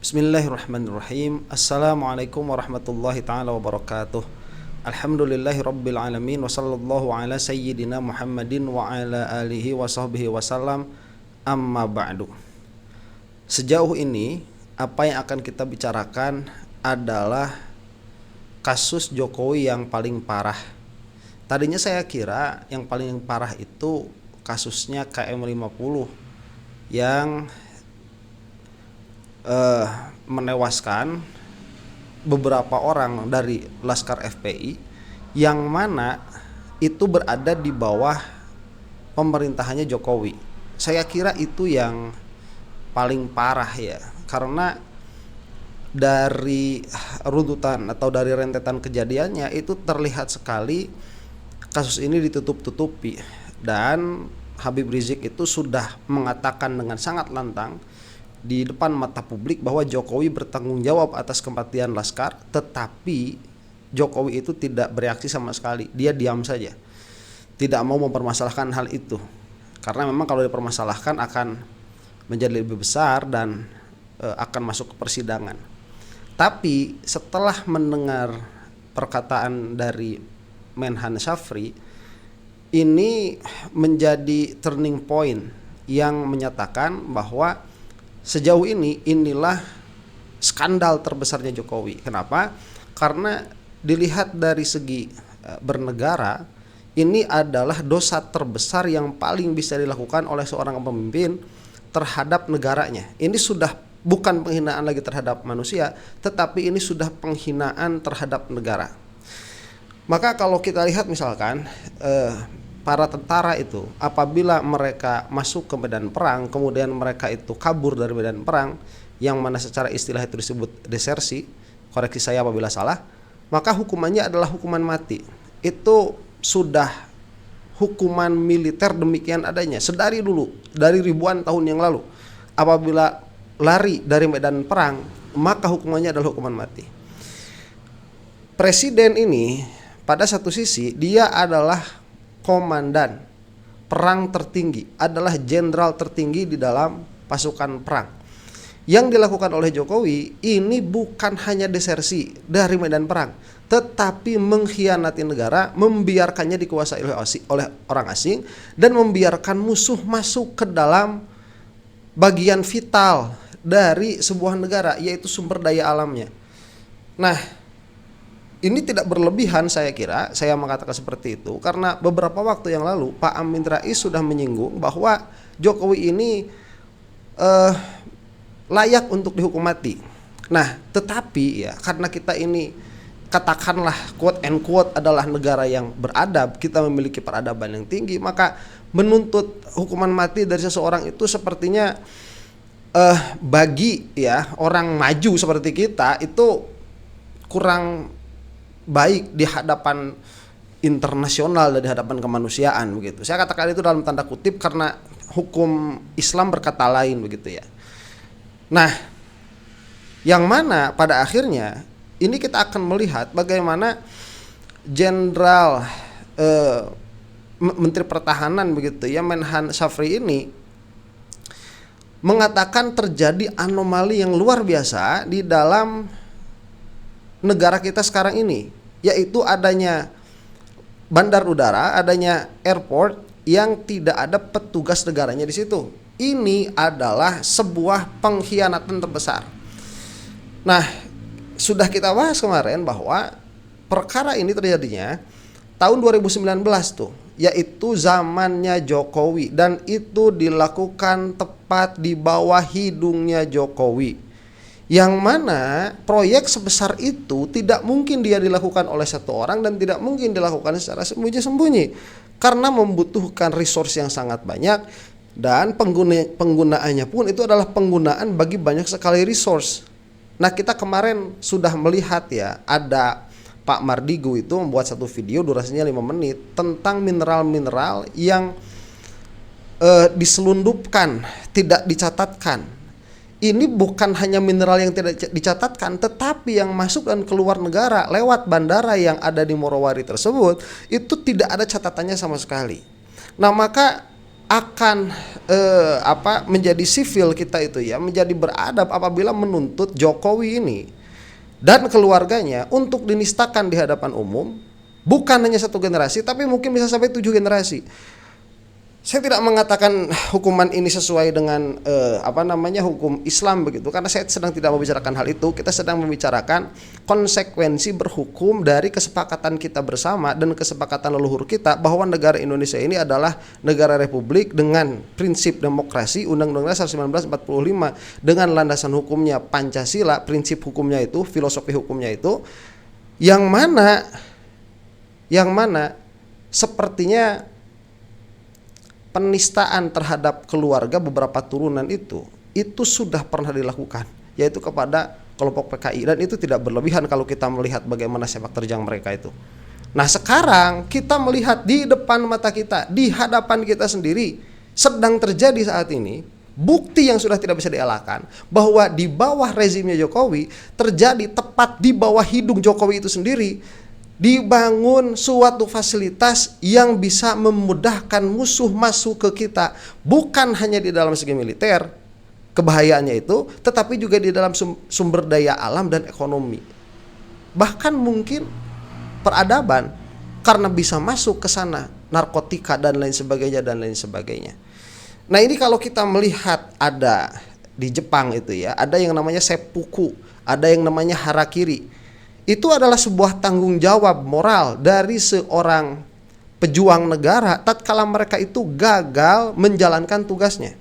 Bismillahirrahmanirrahim. Assalamualaikum warahmatullahi ta'ala wabarakatuh. Alhamdulillahi rabbil alamin. Wa sallallahu ala sayyidina Muhammadin wa ala alihi wa sahbihi wasallam. Amma ba'du. Sejauh ini apa yang akan kita bicarakan adalah kasus Jokowi yang paling parah. Tadinya saya kira yang paling parah itu kasusnya KM50 yang menewaskan beberapa orang dari Laskar FPI yang mana itu berada di bawah pemerintahannya Jokowi. Saya kira itu yang paling parah ya, karena dari runtutan atau dari rentetan kejadiannya itu terlihat sekali kasus ini ditutup-tutupi, dan Habib Rizik itu sudah mengatakan dengan sangat lantang di depan mata publik bahwa Jokowi bertanggung jawab atas kematian Laskar, tetapi Jokowi itu tidak bereaksi sama sekali. Dia diam saja, tidak mau mempermasalahkan hal itu, karena memang kalau dipermasalahkan akan menjadi lebih besar dan akan masuk ke persidangan. Tapi setelah mendengar perkataan dari Menhan Syafri, ini menjadi turning point yang menyatakan bahwa sejauh ini inilah skandal terbesarnya Jokowi. Kenapa? Karena dilihat dari segi bernegara, ini adalah dosa terbesar yang paling bisa dilakukan oleh seorang pemimpin terhadap negaranya. Ini sudah bukan penghinaan lagi terhadap manusia, tetapi ini sudah penghinaan terhadap negara. Maka kalau kita lihat misalkan para tentara itu apabila mereka masuk ke medan perang, kemudian mereka itu kabur dari medan perang, yang mana secara istilah itu disebut desersi, koreksi saya apabila salah, maka hukumannya adalah hukuman mati. Itu sudah hukuman militer demikian adanya sedari dulu, dari ribuan tahun yang lalu. Apabila lari dari medan perang, maka hukumannya adalah hukuman mati. Presiden ini pada satu sisi dia adalah komandan perang tertinggi, adalah jenderal tertinggi di dalam pasukan perang. Yang dilakukan oleh Jokowi ini bukan hanya desersi dari medan perang, tetapi mengkhianati negara, membiarkannya dikuasai oleh orang asing, dan membiarkan musuh masuk ke dalam bagian vital dari sebuah negara, yaitu sumber daya alamnya. Nah, ini tidak berlebihan saya kira saya mengatakan seperti itu, karena beberapa waktu yang lalu Pak Amin Rais sudah menyinggung bahwa Jokowi ini layak untuk dihukum mati. Nah, tetapi ya karena kita ini katakanlah quote and quote adalah negara yang beradab, kita memiliki peradaban yang tinggi, maka menuntut hukuman mati dari seseorang itu sepertinya bagi ya orang maju seperti kita itu kurang baik di hadapan internasional dan di hadapan kemanusiaan begitu. Saya katakan itu dalam tanda kutip karena hukum Islam berkata lain begitu ya. Nah, yang mana pada akhirnya ini kita akan melihat bagaimana Jenderal Menteri Pertahanan begitu ya, Menhan Syafri ini mengatakan terjadi anomali yang luar biasa di dalam negara kita sekarang ini, yaitu adanya bandar udara, adanya airport yang tidak ada petugas negaranya di situ. Ini adalah sebuah pengkhianatan terbesar. Nah, sudah kita bahas kemarin bahwa perkara ini terjadinya tahun 2019 tuh, yaitu zamannya Jokowi, dan itu dilakukan tepat di bawah hidungnya Jokowi. Yang mana proyek sebesar itu tidak mungkin dia dilakukan oleh satu orang dan tidak mungkin dilakukan secara sembunyi-sembunyi, karena membutuhkan resource yang sangat banyak, dan penggunaannya pun itu adalah penggunaan bagi banyak sekali resource. Nah, kita kemarin sudah melihat ya, ada Pak Mardigu itu membuat satu video durasinya 5 menit tentang mineral-mineral yang diselundupkan, tidak dicatatkan. Ini bukan hanya mineral yang tidak dicatatkan, tetapi yang masuk dan keluar negara lewat bandara yang ada di Morowali tersebut itu tidak ada catatannya sama sekali. Nah, maka akan menjadi sivil kita itu ya, menjadi beradab apabila menuntut Jokowi ini dan keluarganya untuk dinistakan di hadapan umum, bukan hanya satu generasi tapi mungkin bisa sampai 7 generasi. Saya tidak mengatakan hukuman ini sesuai dengan hukum Islam begitu, karena saya sedang tidak membicarakan hal itu. Kita sedang membicarakan konsekuensi berhukum dari kesepakatan kita bersama dan kesepakatan leluhur kita bahwa negara Indonesia ini adalah negara republik dengan prinsip demokrasi, Undang-Undang Dasar 1945 dengan landasan hukumnya Pancasila, prinsip hukumnya itu, filosofi hukumnya itu, yang mana sepertinya penistaan terhadap keluarga beberapa turunan itu sudah pernah dilakukan, yaitu kepada kelompok PKI, dan itu tidak berlebihan kalau kita melihat bagaimana sepak terjang mereka itu. Nah, sekarang kita melihat di depan mata kita, di hadapan kita sendiri sedang terjadi saat ini bukti yang sudah tidak bisa dielakkan bahwa di bawah rezimnya Jokowi terjadi, tepat di bawah hidung Jokowi itu sendiri, dibangun suatu fasilitas yang bisa memudahkan musuh masuk ke kita, bukan hanya di dalam segi militer kebahayaannya itu, tetapi juga di dalam sumber daya alam dan ekonomi, bahkan mungkin peradaban, karena bisa masuk ke sana narkotika dan lain sebagainya. Nah, ini kalau kita melihat ada di Jepang itu ya, ada yang namanya seppuku, ada yang namanya harakiri. Itu adalah sebuah tanggung jawab moral dari seorang pejuang negara tatkala mereka itu gagal menjalankan tugasnya.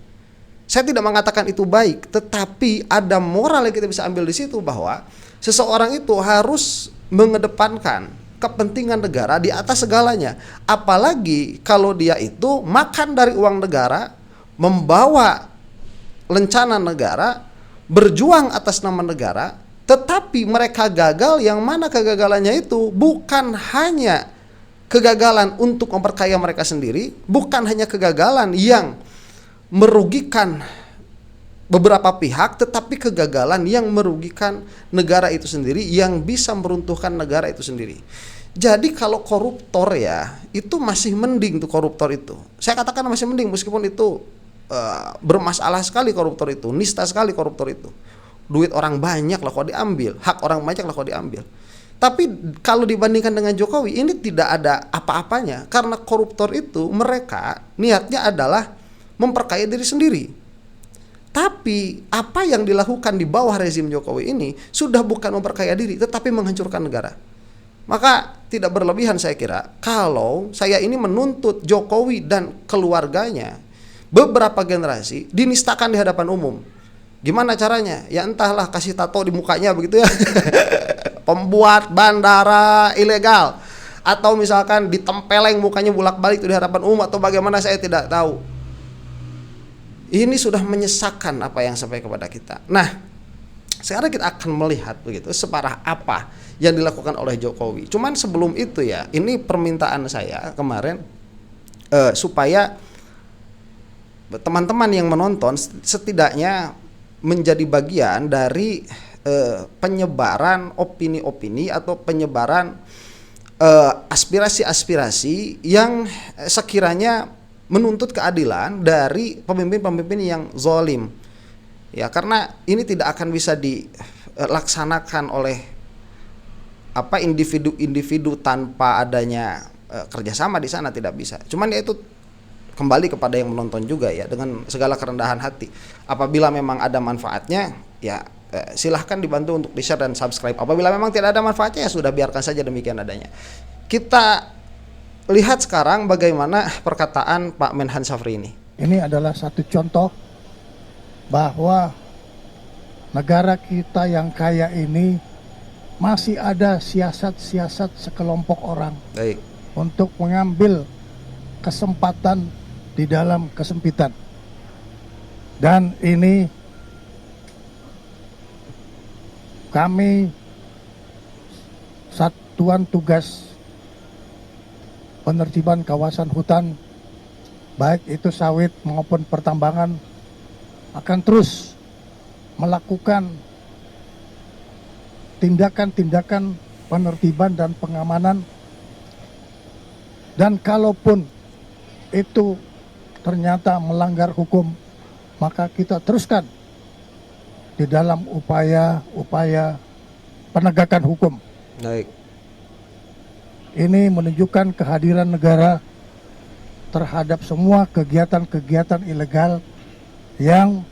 Saya tidak mengatakan itu baik, tetapi ada moral yang kita bisa ambil di situ bahwa seseorang itu harus mengedepankan kepentingan negara di atas segalanya. Apalagi kalau dia itu makan dari uang negara, membawa lencana negara, berjuang atas nama negara, tetapi mereka gagal, yang mana kegagalannya itu bukan hanya kegagalan untuk memperkaya mereka sendiri, bukan hanya kegagalan yang merugikan beberapa pihak, tetapi kegagalan yang merugikan negara itu sendiri, yang bisa meruntuhkan negara itu sendiri. Jadi kalau koruptor ya, itu masih mending tuh koruptor itu. Saya katakan masih mending, meskipun itu bermasalah sekali koruptor itu, nista sekali koruptor itu. Duit orang banyak lah kok diambil, hak orang banyak lah kok diambil. Tapi kalau dibandingkan dengan Jokowi, ini tidak ada apa-apanya, karena koruptor itu mereka niatnya adalah memperkaya diri sendiri. Tapi apa yang dilakukan di bawah rezim Jokowi ini sudah bukan memperkaya diri, tetapi menghancurkan negara. Maka tidak berlebihan saya kira kalau saya ini menuntut Jokowi dan keluarganya beberapa generasi dinistakan di hadapan umum. Gimana caranya? Ya entahlah, kasih tato di mukanya begitu ya. Pembuat bandara ilegal, atau misalkan ditempeleng mukanya bolak-balik itu di hadapan umum, atau bagaimana saya tidak tahu. Ini sudah menyesakkan apa yang sampai kepada kita. Nah, sekarang kita akan melihat begitu separah apa yang dilakukan oleh Jokowi. Cuman sebelum itu ya, ini permintaan saya kemarin supaya teman-teman yang menonton setidaknya menjadi bagian dari penyebaran opini-opini atau penyebaran aspirasi-aspirasi yang sekiranya menuntut keadilan dari pemimpin-pemimpin yang zalim. Ya, karena ini tidak akan bisa dilaksanakan oleh individu-individu tanpa adanya kerjasama di sana, tidak bisa. Cuman ya itu kembali kepada yang menonton juga ya, dengan segala kerendahan hati. Apabila memang ada manfaatnya ya silahkan dibantu untuk di-share dan subscribe. Apabila memang tidak ada manfaatnya ya sudah, biarkan saja demikian adanya. Kita lihat sekarang bagaimana perkataan Pak Menhan Syafri ini. Ini adalah satu contoh bahwa negara kita yang kaya ini masih ada siasat-siasat sekelompok orang untuk mengambil kesempatan di dalam kesempitan. Dan ini kami Satuan Tugas Penertiban Kawasan Hutan, baik itu sawit maupun pertambangan, akan terus melakukan tindakan-tindakan penertiban dan pengamanan. Dan kalaupun itu ternyata melanggar hukum, maka kita teruskan di dalam upaya-upaya penegakan hukum. Baik. Ini menunjukkan kehadiran negara terhadap semua kegiatan-kegiatan ilegal yang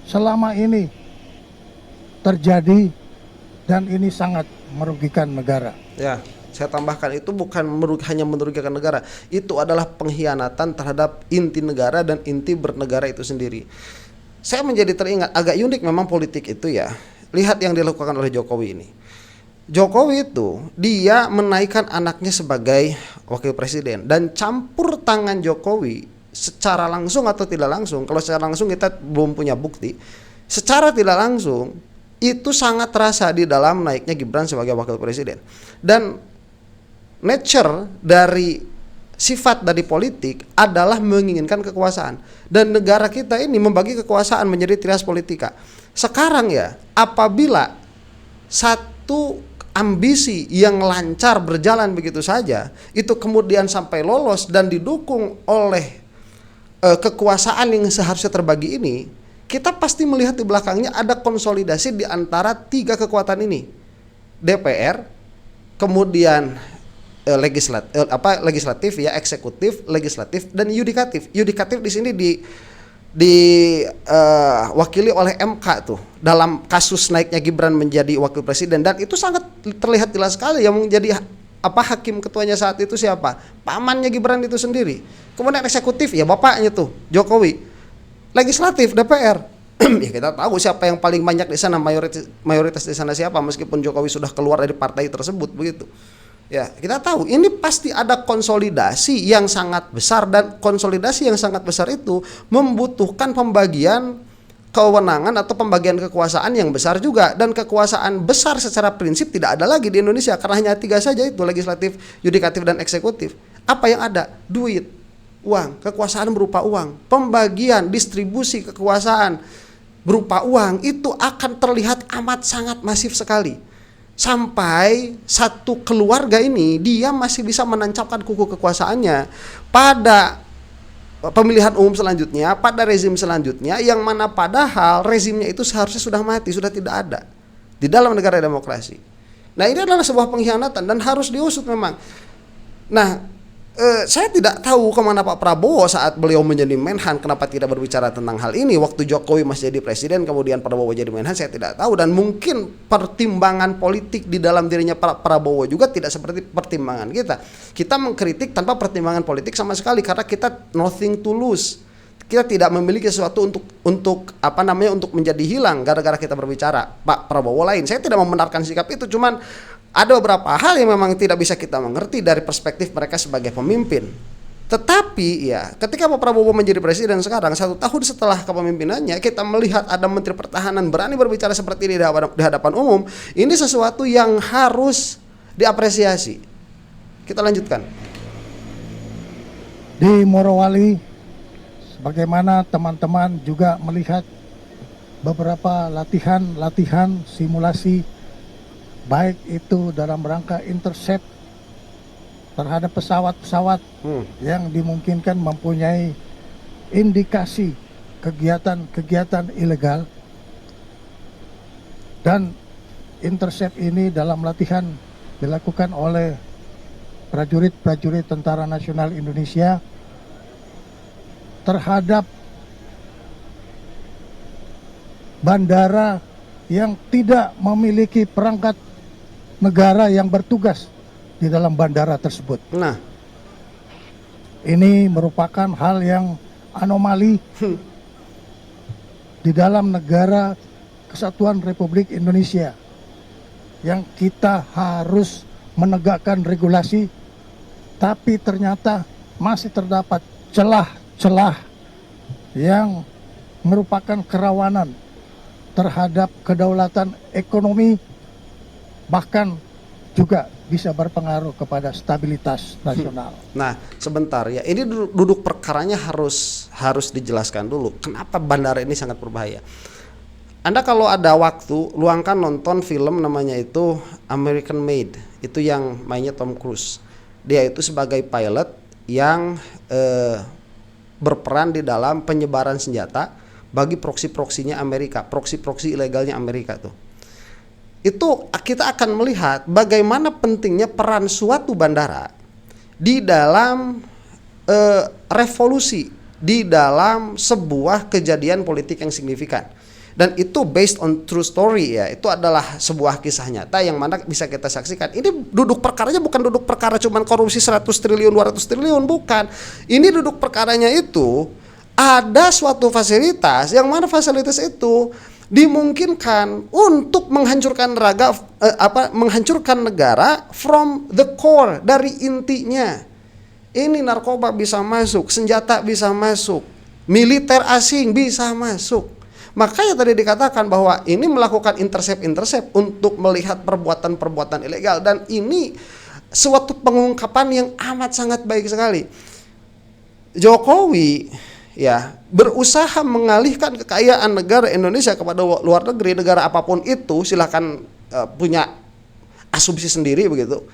selama ini terjadi dan ini sangat merugikan negara. Ya, saya tambahkan itu bukan hanya merugikan negara, itu adalah pengkhianatan terhadap inti negara dan inti bernegara itu sendiri. Saya menjadi teringat agak unik memang politik itu ya. Lihat yang dilakukan oleh Jokowi ini. Jokowi itu dia menaikkan anaknya sebagai wakil presiden dan campur tangan Jokowi secara langsung atau tidak langsung. Kalau secara langsung kita belum punya bukti. Secara tidak langsung itu sangat terasa di dalam naiknya Gibran sebagai wakil presiden. Dan nature dari sifat dari politik adalah menginginkan kekuasaan. Dan negara kita ini membagi kekuasaan menjadi trias politika. Sekarang ya, apabila satu ambisi yang lancar berjalan begitu saja, itu kemudian sampai lolos dan didukung oleh kekuasaan yang seharusnya terbagi ini, kita pasti melihat di belakangnya ada konsolidasi di antara tiga kekuatan ini. DPR, kemudian legislatif ya, eksekutif, legislatif dan yudikatif. Yudikatif di sini diwakili oleh MK tuh dalam kasus naiknya Gibran menjadi wakil presiden, dan itu sangat terlihat jelas sekali yang menjadi hakim ketuanya saat itu siapa? Pamannya Gibran itu sendiri. Kemudian eksekutif ya bapaknya tuh Jokowi. Legislatif DPR. Ya kita tahu siapa yang paling banyak di sana, mayoritas di sana siapa, meskipun Jokowi sudah keluar dari partai tersebut begitu. Ya, kita tahu ini pasti ada konsolidasi yang sangat besar, dan konsolidasi yang sangat besar itu membutuhkan pembagian kewenangan atau pembagian kekuasaan yang besar juga, dan kekuasaan besar secara prinsip tidak ada lagi di Indonesia karena hanya tiga saja itu, legislatif, yudikatif dan eksekutif. Apa yang ada? Duit, uang, kekuasaan berupa uang, pembagian distribusi kekuasaan berupa uang itu akan terlihat amat sangat masif sekali. Sampai satu keluarga ini dia masih bisa menancapkan kuku kekuasaannya pada pemilihan umum selanjutnya, pada rezim selanjutnya, yang mana padahal rezimnya itu seharusnya sudah mati, sudah tidak ada di dalam negara demokrasi. Nah, ini adalah sebuah pengkhianatan dan harus diusut memang. Nah, saya tidak tahu kemana Pak Prabowo saat beliau menjadi Menhan, kenapa tidak berbicara tentang hal ini. Waktu Jokowi masih jadi presiden, kemudian Prabowo jadi Menhan, saya tidak tahu. Dan mungkin pertimbangan politik di dalam dirinya Pak Prabowo juga tidak seperti pertimbangan kita. Kita mengkritik tanpa pertimbangan politik sama sekali, karena kita nothing to lose. Kita tidak memiliki sesuatu untuk menjadi hilang gara-gara kita berbicara. Pak Prabowo lain. Saya tidak membenarkan sikap itu, cuman ada beberapa hal yang memang tidak bisa kita mengerti dari perspektif mereka sebagai pemimpin. Tetapi ya, ketika Pak Prabowo menjadi presiden sekarang, 1 tahun setelah kepemimpinannya, kita melihat ada Menteri Pertahanan berani berbicara seperti ini di hadapan umum. Ini sesuatu yang harus diapresiasi. Kita lanjutkan. Di Morowali, sebagaimana teman-teman juga melihat beberapa latihan simulasi, baik itu dalam rangka intercept terhadap pesawat-pesawat yang dimungkinkan mempunyai indikasi kegiatan-kegiatan ilegal, dan intercept ini dalam latihan dilakukan oleh prajurit-prajurit Tentara Nasional Indonesia terhadap bandara yang tidak memiliki perangkat negara yang bertugas di dalam bandara tersebut. Nah, ini merupakan hal yang anomali di dalam negara Kesatuan Republik Indonesia, yang kita harus menegakkan regulasi, tapi ternyata masih terdapat celah-celah yang merupakan kerawanan terhadap kedaulatan ekonomi, bahkan juga bisa berpengaruh kepada stabilitas nasional. Nah, sebentar ya. Ini duduk perkaranya harus dijelaskan dulu. Kenapa bandara ini sangat berbahaya? Anda kalau ada waktu, luangkan nonton film namanya itu American Made. Itu yang mainnya Tom Cruise. Dia itu sebagai pilot yang berperan di dalam penyebaran senjata bagi proksi-proksinya Amerika, proksi-proksi ilegalnya Amerika tuh. Itu kita akan melihat bagaimana pentingnya peran suatu bandara di dalam revolusi, di dalam sebuah kejadian politik yang signifikan. Dan itu based on true story ya. Itu adalah sebuah kisah nyata yang mana bisa kita saksikan. Ini duduk perkaranya bukan duduk perkara cuman korupsi 100 triliun, 200 triliun, bukan. Ini duduk perkaranya itu ada suatu fasilitas yang mana fasilitas itu dimungkinkan untuk menghancurkan menghancurkan negara from the core, dari intinya. Ini narkoba bisa masuk, senjata bisa masuk, militer asing bisa masuk. Makanya tadi dikatakan bahwa ini melakukan intercept untuk melihat perbuatan-perbuatan ilegal, dan ini suatu pengungkapan yang amat sangat baik sekali. Jokowi ya berusaha mengalihkan kekayaan negara Indonesia kepada luar negeri, negara apapun itu silahkan punya asumsi sendiri begitu.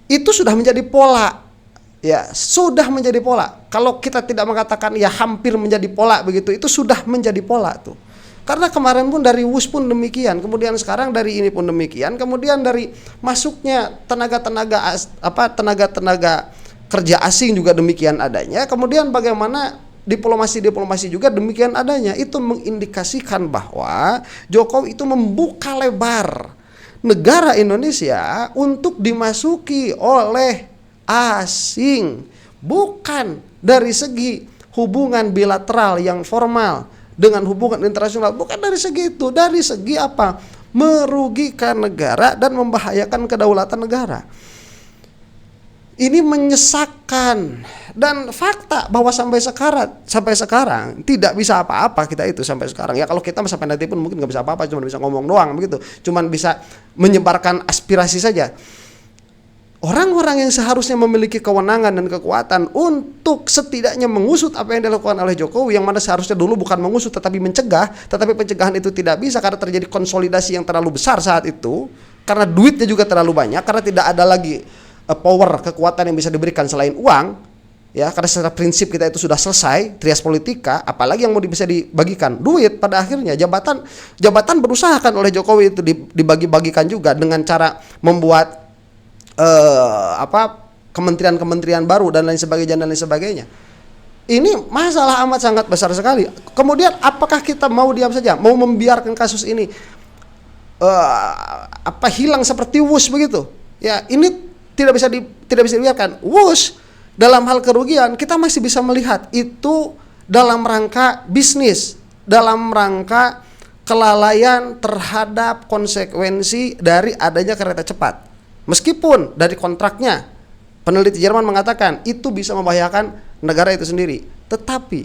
Itu sudah menjadi pola. Ya, sudah menjadi pola. Kalau kita tidak mengatakan ya hampir menjadi pola begitu, itu sudah menjadi pola tuh. Karena kemarin pun dari WUS pun demikian, kemudian sekarang dari ini pun demikian, kemudian dari masuknya tenaga-tenaga kerja asing juga demikian adanya, kemudian bagaimana diplomasi juga demikian adanya. Itu mengindikasikan bahwa Jokowi itu membuka lebar negara Indonesia untuk dimasuki oleh asing, bukan dari segi hubungan bilateral yang formal dengan hubungan internasional, bukan dari segi itu, dari segi apa? Merugikan negara dan membahayakan kedaulatan negara. Ini menyesakkan, dan fakta bahwa sampai sekarang tidak bisa apa-apa kita itu sampai sekarang. Ya kalau kita sampai nanti pun mungkin nggak bisa apa-apa, cuma bisa ngomong doang begitu, cuma bisa menyebarkan aspirasi saja. Orang-orang yang seharusnya memiliki kewenangan dan kekuatan untuk setidaknya mengusut apa yang dilakukan oleh Jokowi, yang mana seharusnya dulu bukan mengusut tetapi mencegah, tetapi pencegahan itu tidak bisa karena terjadi konsolidasi yang terlalu besar saat itu, karena duitnya juga terlalu banyak, karena tidak ada lagi power, kekuatan yang bisa diberikan selain uang, ya, karena secara prinsip kita itu sudah selesai trias politika, apalagi yang mau bisa dibagikan duit. Pada akhirnya jabatan berusaha kan oleh Jokowi itu dibagi-bagikan juga dengan cara membuat kementerian-kementerian baru dan lain sebagainya. Ini masalah amat sangat besar sekali. Kemudian apakah kita mau diam saja, mau membiarkan kasus ini hilang seperti WUS begitu? Ya, ini tidak bisa dibiarkan. WUS dalam hal kerugian kita masih bisa melihat itu dalam rangka bisnis, dalam rangka kelalaian terhadap konsekuensi dari adanya kereta cepat. Meskipun dari kontraknya peneliti Jerman mengatakan itu bisa membahayakan negara itu sendiri, tetapi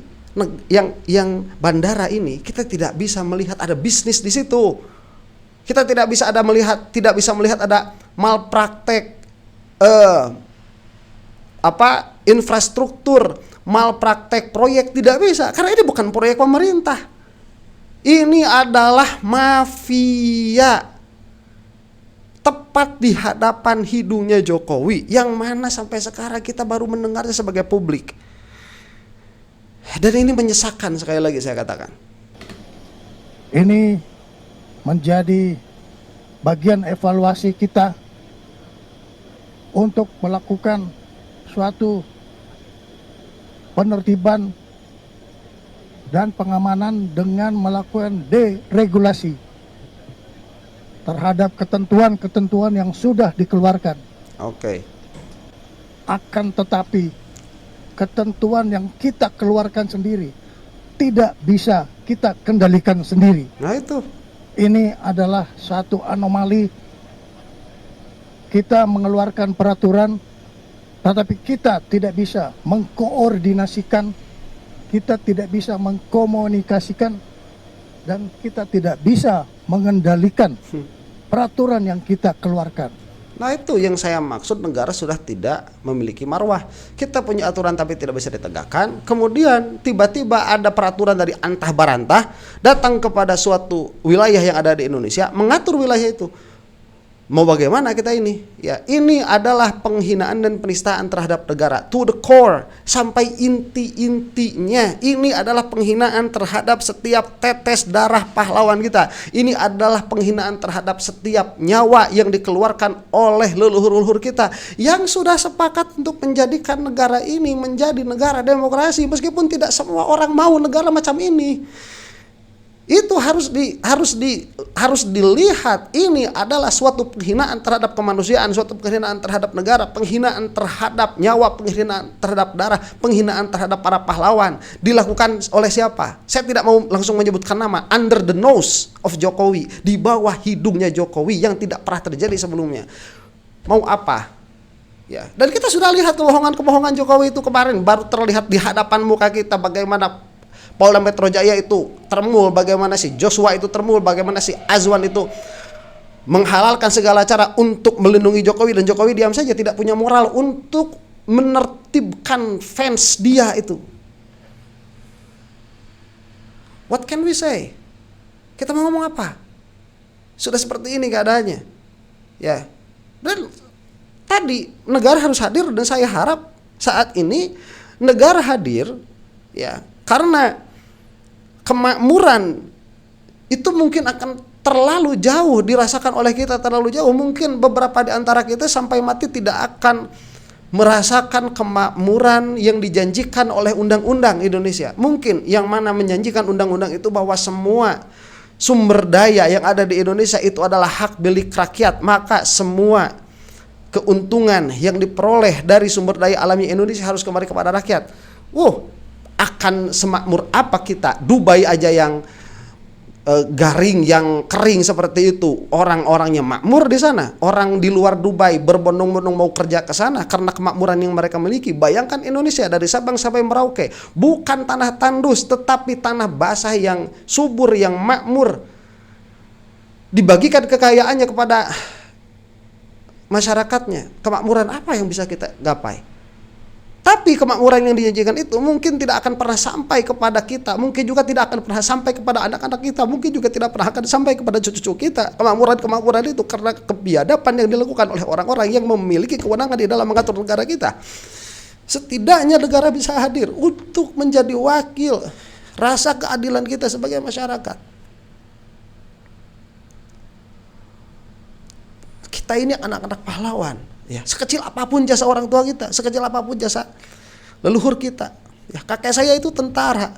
yang bandara ini kita tidak bisa melihat ada bisnis di situ. Kita tidak bisa melihat ada malpraktek infrastruktur, malpraktek proyek, tidak bisa, karena ini bukan proyek pemerintah. Ini adalah mafia tepat di hadapan hidungnya Jokowi, yang mana sampai sekarang kita baru mendengarnya sebagai publik. Dan ini menyesakkan, sekali lagi saya katakan. Ini menjadi bagian evaluasi kita untuk melakukan suatu penertiban dan pengamanan dengan melakukan deregulasi terhadap ketentuan-ketentuan yang sudah dikeluarkan. Oke. Akan tetapi ketentuan yang kita keluarkan sendiri tidak bisa kita kendalikan sendiri. Nah itu. Ini adalah satu anomali. Kita mengeluarkan peraturan, tetapi kita tidak bisa mengkoordinasikan, kita tidak bisa mengkomunikasikan, dan kita tidak bisa mengendalikan peraturan yang kita keluarkan. Nah itu yang saya maksud, negara sudah tidak memiliki marwah. Kita punya aturan tapi tidak bisa ditegakkan. Kemudian tiba-tiba ada peraturan dari antah barantah datang kepada suatu wilayah yang ada di Indonesia, mengatur wilayah itu. Mau bagaimana kita ini? Ya, ini adalah penghinaan dan penistaan terhadap negara to the core, sampai inti-intinya. Ini adalah penghinaan terhadap setiap tetes darah pahlawan kita. Ini adalah penghinaan terhadap setiap nyawa yang dikeluarkan oleh leluhur-leluhur kita yang sudah sepakat untuk menjadikan negara ini menjadi negara demokrasi, meskipun tidak semua orang mau negara macam ini. Itu harus dilihat, ini adalah suatu penghinaan terhadap kemanusiaan, suatu penghinaan terhadap negara, penghinaan terhadap nyawa, penghinaan terhadap darah, penghinaan terhadap para pahlawan. Dilakukan oleh siapa? Saya tidak mau langsung menyebutkan nama. Under the nose of Jokowi, di bawah hidungnya Jokowi yang tidak pernah terjadi sebelumnya. Mau apa? Ya, dan kita sudah lihat kebohongan-kebohongan Jokowi itu kemarin, baru terlihat di hadapan muka kita bagaimana Polda Metro Jaya itu termul, bagaimana si Joshua itu termul, bagaimana si Azwan itu menghalalkan segala cara untuk melindungi Jokowi, dan Jokowi diam saja, tidak punya moral untuk menertibkan fans dia itu. What can we say? Kita mau ngomong apa? Sudah seperti ini keadaannya. Ya. Dan tadi negara harus hadir, dan saya harap saat ini negara hadir, ya, karena kemakmuran itu mungkin akan terlalu jauh dirasakan oleh kita, terlalu jauh. Mungkin beberapa di antara kita sampai mati tidak akan merasakan kemakmuran yang dijanjikan oleh undang-undang Indonesia. Mungkin yang mana menjanjikan undang-undang itu bahwa semua sumber daya yang ada di Indonesia itu adalah hak milik rakyat, maka semua keuntungan yang diperoleh dari sumber daya alami Indonesia harus kembali kepada rakyat. Akan semakmur apa kita? Dubai aja yang garing, yang kering seperti itu, orang-orangnya makmur di sana. Orang di luar Dubai berbondong-bondong mau kerja ke sana karena kemakmuran yang mereka miliki. Bayangkan Indonesia dari Sabang sampai Merauke, bukan tanah tandus tetapi tanah basah yang subur, yang makmur. Dibagikan kekayaannya kepada masyarakatnya. Kemakmuran apa yang bisa kita gapai? Tapi kemakmuran yang dijanjikan itu mungkin tidak akan pernah sampai kepada kita, mungkin juga tidak akan pernah sampai kepada anak-anak kita, mungkin juga tidak pernah akan sampai kepada cucu-cucu kita. Kemakmuran itu karena kebiadaban yang dilakukan oleh orang-orang yang memiliki kewenangan di dalam mengatur negara kita. Setidaknya negara bisa hadir untuk menjadi wakil rasa keadilan kita sebagai masyarakat. Kita ini anak-anak pahlawan. Ya, sekecil apapun jasa orang tua kita, sekecil apapun jasa leluhur kita. Ya, kakek saya itu tentara.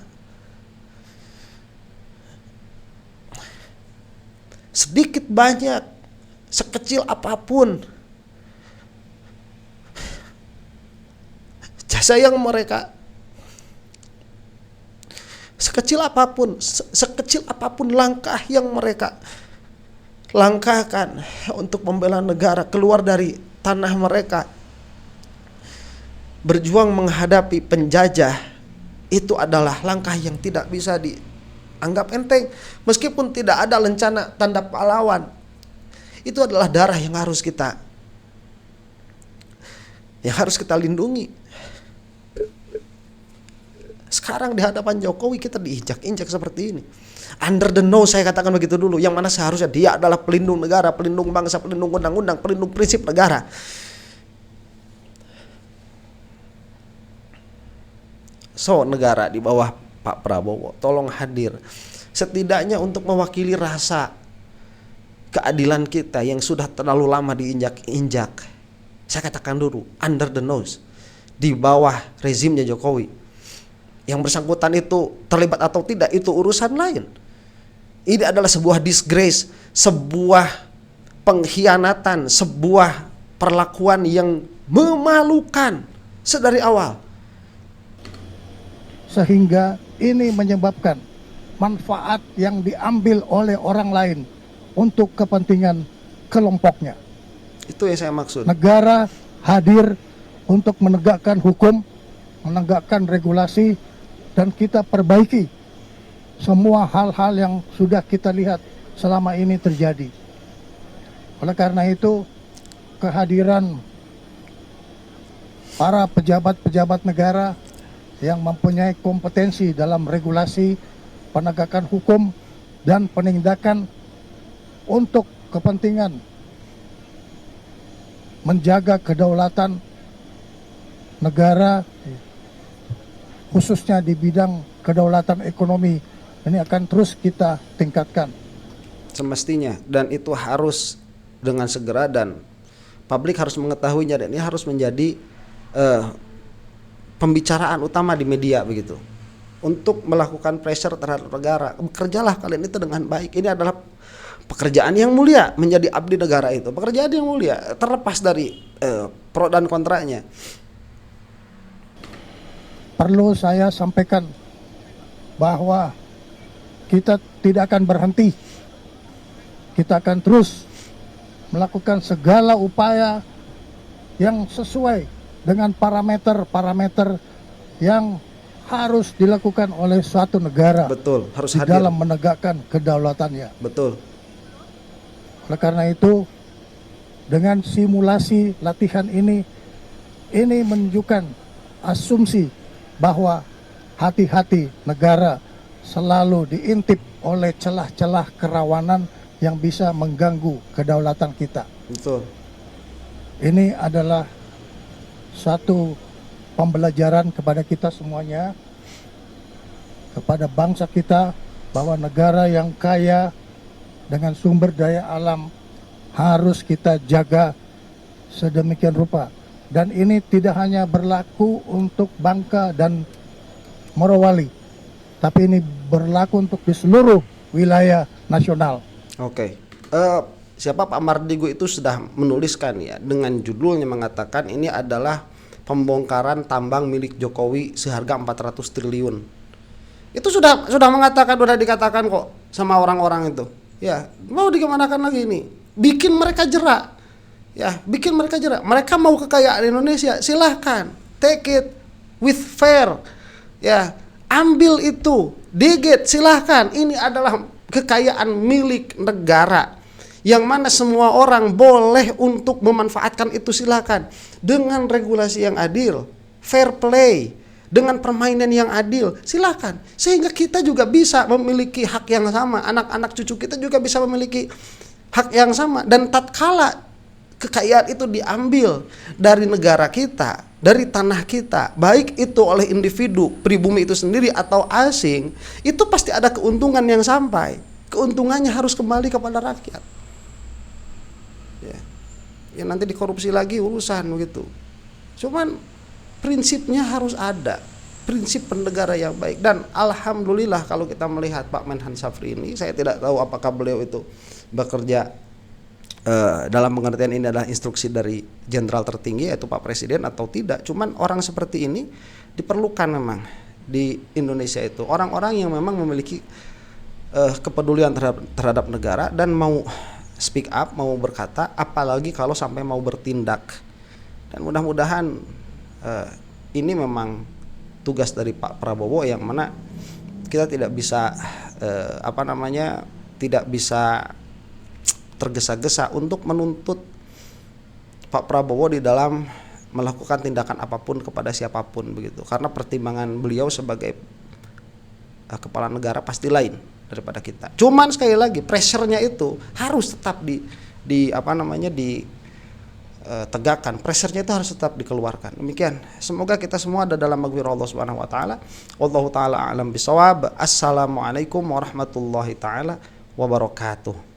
Sedikit banyak, sekecil apapun jasa yang mereka, sekecil apapun langkah yang mereka langkahkan untuk membela negara, keluar dari tanah mereka, berjuang menghadapi penjajah, itu adalah langkah yang tidak bisa dianggap enteng. Meskipun tidak ada lencana tanda pahlawan, itu adalah darah yang harus kita lindungi. Sekarang di hadapan Jokowi kita diinjak-injak seperti ini. Under the nose, saya katakan begitu dulu, yang mana seharusnya dia adalah pelindung negara, pelindung bangsa, pelindung undang-undang, pelindung prinsip negara. So, negara di bawah Pak Prabowo, tolong hadir setidaknya untuk mewakili rasa keadilan kita yang sudah terlalu lama diinjak-injak. Saya katakan dulu, under the nose, di bawah rezimnya Jokowi. Yang bersangkutan itu terlibat atau tidak, itu urusan lain. Ini adalah sebuah disgrace, sebuah pengkhianatan, sebuah perlakuan yang memalukan sedari awal. Sehingga ini menyebabkan manfaat yang diambil oleh orang lain untuk kepentingan kelompoknya. Itu yang saya maksud. Negara hadir untuk menegakkan hukum, menegakkan regulasi, dan kita perbaiki semua hal-hal yang sudah kita lihat selama ini terjadi. Oleh karena itu, kehadiran para pejabat-pejabat negara yang mempunyai kompetensi dalam regulasi, penegakan hukum, dan penindakan untuk kepentingan menjaga kedaulatan negara, khususnya di bidang kedaulatan ekonomi, ini akan terus kita tingkatkan. Semestinya, dan itu harus dengan segera, dan publik harus mengetahuinya, dan ini harus menjadi pembicaraan utama di media begitu, untuk melakukan pressure terhadap negara. Bekerjalah kalian itu dengan baik. Ini adalah pekerjaan yang mulia, menjadi abdi negara itu pekerjaan yang mulia, terlepas dari pro dan kontranya. Perlu saya sampaikan bahwa kita tidak akan berhenti. Kita akan terus melakukan segala upaya yang sesuai dengan parameter-parameter yang harus dilakukan oleh suatu negara. Betul, harus di hadir dalam menegakkan kedaulatannya. Betul. Oleh karena itu, dengan simulasi latihan ini menunjukkan asumsi bahwa hati-hati negara selalu diintip oleh celah-celah kerawanan yang bisa mengganggu kedaulatan kita. Betul. Ini adalah satu pembelajaran kepada kita semuanya, kepada bangsa kita, bahwa negara yang kaya dengan sumber daya alam harus kita jaga sedemikian rupa. Dan ini tidak hanya berlaku untuk Bangka dan Morowali, tapi ini berlaku untuk di seluruh wilayah nasional. Oke. Siapa Pak Mardigu itu sudah menuliskan ya, dengan judulnya mengatakan ini adalah pembongkaran tambang milik Jokowi seharga 400 triliun. Itu sudah mengatakan, sudah dikatakan kok sama orang-orang itu. Ya, mau dikemanakan lagi ini? Bikin mereka jerak. Ya, bikin mereka jerak. Mereka mau kekayaan Indonesia, silahkan. Take it with fair. Ya, ambil itu. Digit, silahkan. Ini adalah kekayaan milik negara, yang mana semua orang boleh untuk memanfaatkan itu, silakan, dengan regulasi yang adil, fair play, dengan permainan yang adil, silakan, sehingga kita juga bisa memiliki hak yang sama, anak-anak cucu kita juga bisa memiliki hak yang sama. Dan tatkala kekayaan itu diambil dari negara kita, dari tanah kita, baik itu oleh individu pribumi itu sendiri atau asing, itu pasti ada keuntungan yang sampai. Keuntungannya harus kembali kepada rakyat. Ya nanti dikorupsi lagi urusan begitu. Cuman prinsipnya harus ada, prinsip bernegara yang baik. Dan alhamdulillah kalau kita melihat Pak Menhan Syafri ini, saya tidak tahu apakah beliau itu bekerja dalam pengertian ini adalah instruksi dari jenderal tertinggi yaitu Pak Presiden atau tidak. Cuman orang seperti ini diperlukan memang di Indonesia itu, orang-orang yang memang memiliki kepedulian terhadap negara dan mau speak up, mau berkata, apalagi kalau sampai mau bertindak. Dan mudah-mudahan ini memang tugas dari Pak Prabowo, yang mana kita tidak bisa tidak bisa tergesa-gesa untuk menuntut Pak Prabowo di dalam melakukan tindakan apapun kepada siapapun begitu, karena pertimbangan beliau sebagai kepala negara pasti lain daripada kita. Cuman sekali lagi pressure-nya itu harus tetap ditegakkan. Pressure-nya itu harus tetap dikeluarkan. Demikian. Semoga kita semua ada dalam maghfirah Allah Subhanahu wa taala. Wallahu taala a'lam bisawab. Assalamualaikum warahmatullahi taala wabarakatuh.